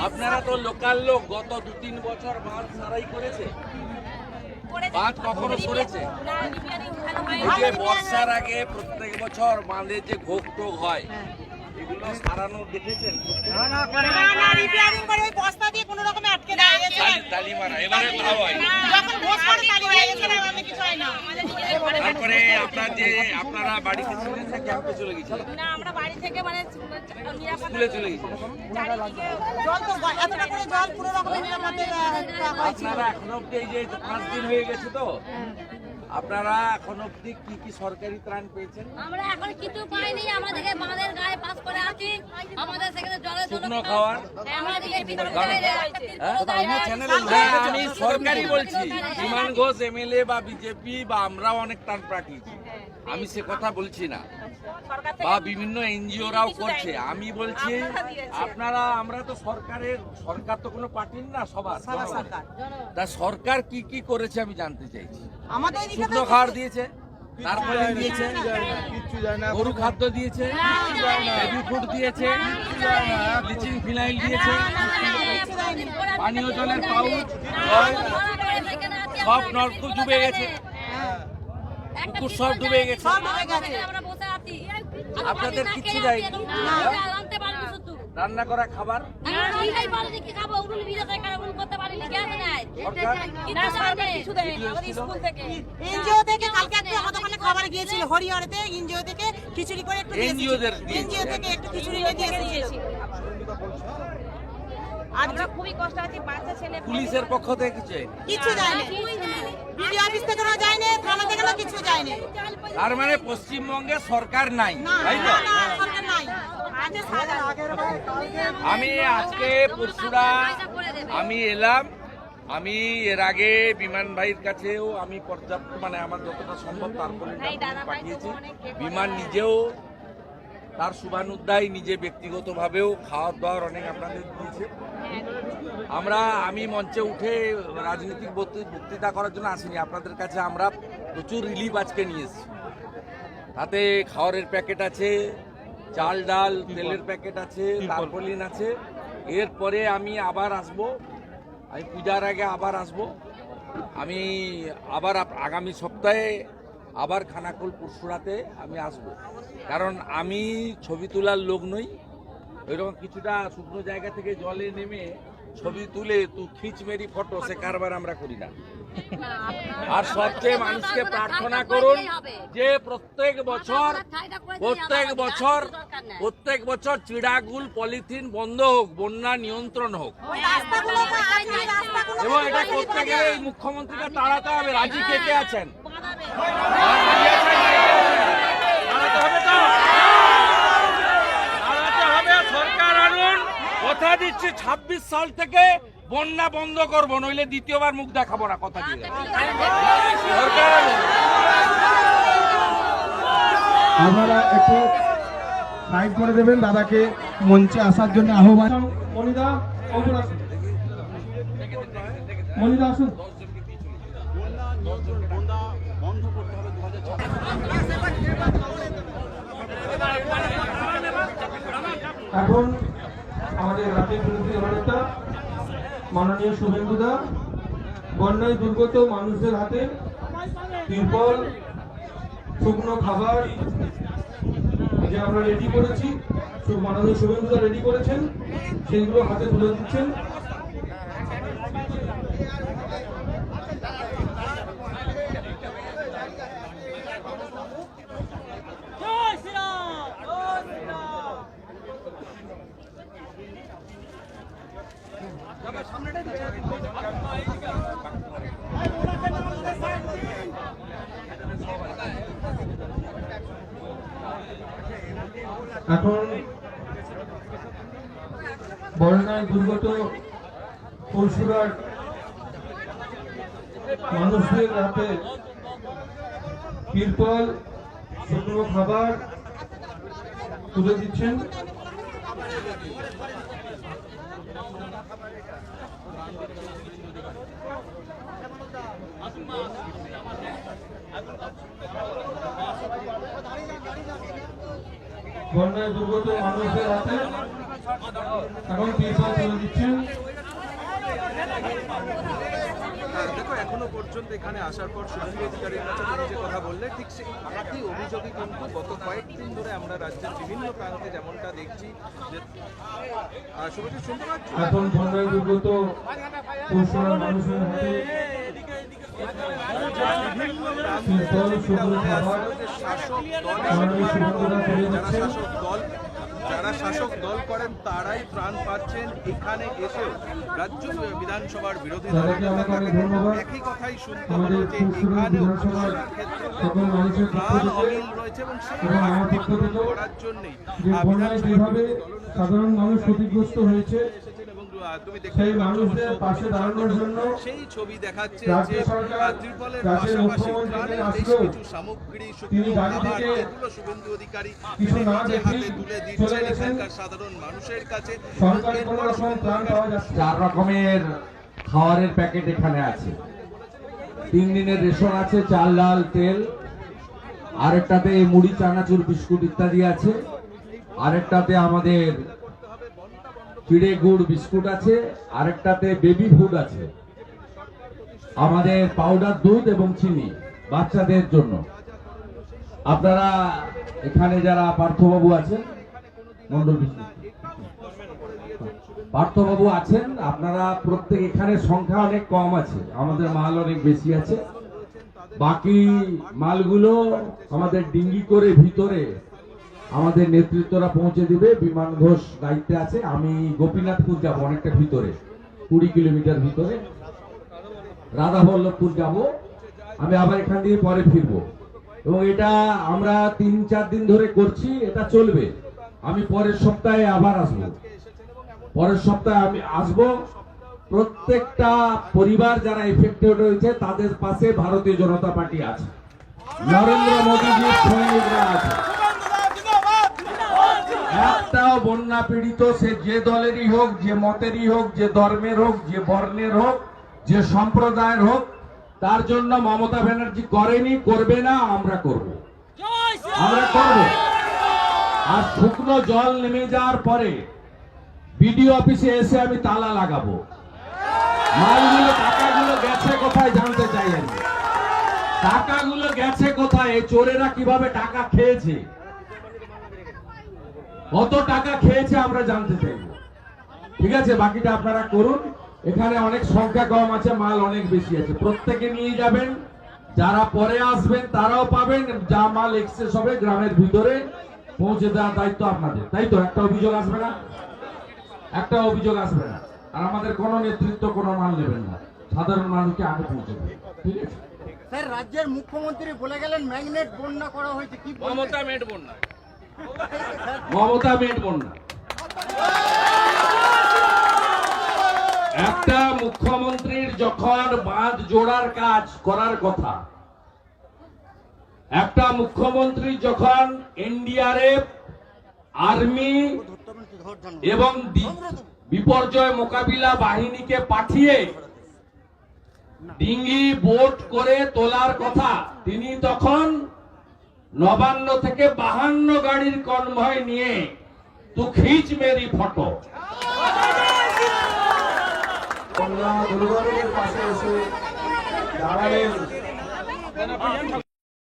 আপনারা তো লোকাল লোক, গত 2-3 বছর বাঁধ সারাই করেছে, বাঁধ কখনো করেছে? এই যে বর্ষার আগে প্রত্যেক বছর বাঁধে যে ভোগ টোগ হয়, এগুলো সারানো দেখেছেন? রিপেয়ারিং করে ওই বস্তা দিয়ে কোনো রকমে আটকে দেয়, তালি মারা এবারে তাও হয়। যখন ভোজ করে তালি হয়ে গেছে, না কিছু হয় না। তারপরে আপনারা বাড়িতে ছিলেন না ক্যাম্পে চলে গেছিলেন? না, আমরা বাড়ি থেকে মানে স্কুলে চলে গেছিলেন? জল তো এতটা করে জল পুরো রকমের নিরাপদে আপনারা এখন অব্দি এই যে 5 দিন হয়ে গেছে তো, আপনারা এখন অব্দি কি কি সরকারি ত্রাণ পেয়েছেন? আমরা এখন কিছু পাইনি, আমাদেরকে বাঁধের গায়ে পাস করে আছি, আমাদের সেখানে জলের জন্য শুকনো খাওয়ার আমাদেরকে ভিতরে আমি সরকারি বলছি, বিমান ঘোষ এমএলএ বা বিজেপি বা আমরাও অনেক ত্রাণ পাঠিয়েছি, আমি সে কথা বলছি না, বা বিভিন্ন এনজিওরাও করছে। আমি বলছি আমরা তো সরকার তো কোনো পার্টির না, সবার সরকার। তা সরকার কি কি করেছে আমি জানতে চাইছি। আমাদের এদিকে শুকনো খাবার দিয়েছে, তারপরে দিয়েছে গরু খাদ্য দিয়েছে, বেবি ফুড দিয়েছে, ব্লিচিং ফিনাইল দিয়েছে, পানীয় জলের পাউচ, সব নলকূপ ডুবে গেছে, পুকুর সব ডুবে গেছে। আমরা বসে আছি, আপনাদের কিচ্ছু দেয়নি? আনতে পারিনি শুধু রান্না করা খাবার আমরা নিজেই পারিনি, কি খাবো? উনুন ভিজে কারণ করতে পারিনি, গ্যাস নাই, কিছু দেয়নি। আমাদের স্কুল থেকে এনজিও থেকে কালকে একটু আমাদের ওখানে খাবার গিয়েছিল, হরিহরতে এনজিও থেকে খিচুড়ি করে একটু এনজিও থেকে একটু খিচুড়ি নিয়ে দিয়েছিল। আর আমরা খুবই কষ্ট আছি, বাচ্চা ছেলে পুলিশের পক্ষ থেকে কিছু যায়নি, বিডিও অফিস থেকেও যায়নি, থানা থেকেও কিছু যায়নি। তার মানে পশ্চিমবঙ্গে সরকার নাই, তাই তো? সরকার নাই। আমি আজকে পরশুরা আমি এলাম, আমি এর আগে বিমান ভাইয়ের কাছেও আমি পর্যাপ্ত মানে আমার যতটা সম্ভব তারপরে পাঠিয়েছি। বিমান নিজেও তার শুভানুধ্যায় নিজে ব্যক্তিগতভাবেও খাওয়ার দাওয়ার অনেক আপনাদের দিয়েছে। আমি মঞ্চে উঠে রাজনৈতিক বক্তৃতা করার জন্য আসিনি, আপনাদের কাছে আমরা প্রচুর রিলিফ আজকে নিয়ে এসেছি। তাতে খাওয়ারের প্যাকেট আছে, চাল ডাল তেলের প্যাকেট আছে, তারপলিন আছে। এরপরে আমি আবার আসব, আমি পূজার আগে আবার আসব। আমি আবার আগামী সপ্তাহে আবার খানাকুল পরশুরাতে আমি আসব, কারণ আমি ছবি তোলার লোক নই। ওইরকম কিছুটা শুকনো জায়গা থেকে জলে নেমে ছবি তুলে খিচ মেরি ফটো, সে কারবার আমরা করি না। আর সবচেয়ে মানুষকে প্রার্থনা করুন যে প্রত্যেক বছর চিড়াগুল পলিথিন বন্ধ হোক, বন্যা নিয়ন্ত্রণ হোক, এবং এটা করতে গেলে মুখ্যমন্ত্রীকে তাড়াতে হবে। রাজি কে কে আছেন? সরকার আনুন, কথা দিচ্ছি 26 সাল থেকে বন্যা বন্ধ করবো, নইলে দ্বিতীয়বার মুখ দেখাবো না, কথা দিয়ে সরকার আনুন। আপনারা একটু সাইড করে দেবেন, দাদাকে মঞ্চে আসার জন্য আহ্বান। মনিদা আসুন, মনিদা আসুন। এখন আমাদের রাজ্যের বিরোধী দলনেতা মাননীয় শুভেন্দুদা বন্যায় দুর্গত মানুষদের হাতে তিরপল, শুকনো খাবার যে আমরা রেডি করেছি, মাননীয় শুভেন্দুদা রেডি করেছেন, সেগুলো হাতে তুলে দিচ্ছেন। এখন বন্যায় দুর্গত পরশুরার মানুষদের হাতে তিরপল, শুকনো খাবার তুলে দিচ্ছেন। বন্যায় দুর্গত মানুষদের হাতে এখন তিরপল তুলে দিচ্ছেন। দেখো এখনো পর্যন্ত এখানে আসার পর শুভেন্দু অধিকারীর কাছে তুমি যে কথা বললে ঠিক সেই একই অভিযোগই কিন্তু গত কয়েকদিন ধরে আমরা রাজ্যের বিভিন্ন প্রান্তে যেমনটা দেখছি যে শুভেন্দু শুনতে পাচ্ছি এখন বন্যায় দুর্গত পরশুরার মানুষের হাতে বিভিন্ন তিরপল, শুকনো খাবার শাসক মাননীয় শুভেন্দুরা তুলে দিচ্ছেন। যারা শাসক দল করেন তারাই ত্রাণ পাচ্ছেন। এখানে এসেও রাজ্য বিধানসভার বিরোধী তাদেরকে অনেক অনেক ধন্যবাদ। একই কথাই শুনতে আমাদের হলো যে পরশুরার এখানেও বিধানসভার ক্ষেত্রে সকল মানুষের পক্ষ প্রাণ থেকে অমিল রয়েছে এবং সেই এবং আমার পক্ষ থেকেও করার জন্যই যে বন্যায় যেভাবে সাধারণ মানুষ ক্ষতিগ্রস্ত হয়েছে তুমি সেই মানুষদের পাশে দাঁড়ানোর জন্য সেই ছবি দেখাচ্ছে রাজ্য যে সরকার, ত্রিপলের রাজ্যের পাশাপাশি মুখ্যমন্ত্রী প্রাণের বেশ আসলেও কিছু সামগ্রী তিনি শুকনো গাড়ি খাবার থেকে এগুলো শুভেন্দু অধিকারী কিছু না নিজে দেখেই হাতে তুলে চলে দিচ্ছেন গেছেন। এখানকার সাধারণ মানুষের কাছে। সরকারি কোনো রকম ত্রাণ পাওয়া যাচ্ছে না। 4 রকমের খাবারের প্যাকেট এখানে আছে। 3 দিনের রেশন আছে, চাল ডাল তেল, আরেকটাতে মুড়ি চানাচুর বিস্কুট ইত্যাদি আছে, আরেকটাতে আমাদের চিড়ে গুড় বিস্কুট আছে, আরেকটাতে বেবি ফুড আছে, আমাদের পাউডার দুধ এবং চিনি বাচ্চাদের জন্য। আপনারা এখানে যারা পার্থবাবু আছেন, মন্ডল পার্থবাবু আছেন, আপনারা প্রত্যেক এখানে সংখ্যা অনেক কম আছে, আমাদের মাল অনেক বেশি আছে। বাকি মালগুলো আমাদের ডিঙ্গি করে ভিতরে আমাদের নেতৃত্বরা পৌঁছে দিবে। বিমান ঘোষ দায়িত্বে আছে, আমি গোপীনাথপুর যাব, অনেকটা ভিতরে 20 কিলোমিটার ভিতরে, রাধাবল্লভপুর যাব, আমি আবার এখান দিয়ে পরে ফিরবো। এবং এটা আমরা 3-4 দিন ধরে করছি, এটা চলবে। আমি পরের সপ্তাহে আবার আসবো, পরের সপ্তাহে আমি আসবো। প্রত্যেকটা পরিবার যারা এফেক্টেড হয়েছে তাদের পাশে ভারতীয় জনতা পার্টি আছে, নরেন্দ্র মোদীজির সৈনিকরা আছে। একটাও বন্যা পীড়িত, সে যে দলেরই হোক, যে মতেরই হোক, যে ধর্মের হোক, যে বর্ণের হোক, যে সম্প্রদায়ের হোক, তার জন্য মমতা ব্যানার্জি করেনি, করবে না, আমরা করব, আমরা করব। আর শুকনো জল নেমে যাওয়ার পরে বিডিও অফিসে এসে আমি তালা লাগাবো। মালগুলো, টাকাগুলো গেছে কোথায় জানতে চাই আমি, টাকাগুলো গেছে কোথায়, এই চোরেরা কিভাবে টাকা খেয়েছে, কত টাকা খেয়েছে আমরা জানতে চাইব। ঠিক আছে, বাকিটা আপনারা করুন। এখানে অনেক সংখ্যা কম আছে, মাল অনেক বেশি আছে, প্রত্যেকে নিয়ে যাবেন। যারা পরে আসবেন তারাও পাবেন, যা মাল এক্সেস হবে গ্রামের ভিতরে পৌঁছে দেওয়ার দায়িত্ব আপনাদের। তাই তো? একটা অভিযোগ আসবে না, একটা অভিযোগ আসবে না। আর আমাদের কোন নেতৃত্ব কোনো মাল নেবেন না, সাধারণ মানুষকে আগে পৌঁছে দেবেন। ঠিক আছে স্যার, রাজ্যের মুখ্যমন্ত্রী বলে গেলেন ম্যাগনেট বন্যা করা হয়েছে, কি মমতা মেট বন্যা, মমতা মেট বন্যা। একটা মুখ্যমন্ত্রীর যখন বাঁধ জোড়ার কাজ করার কথা, একটা মুখ্যমন্ত্রী যখন এনডিআরএফ, আর্মি এবং বিপর্যয় মোকাবিলা বাহিনীকে পাঠিয়ে ডিঙ্গি বোট করে তোলার কথা, তিনি তখন 59 থেকে 52 গাড়ির কনভয় নিয়ে তু খিচ মেরি ফটো বন্যা দুর্গতের পাশে এসে দাঁড়ালেন।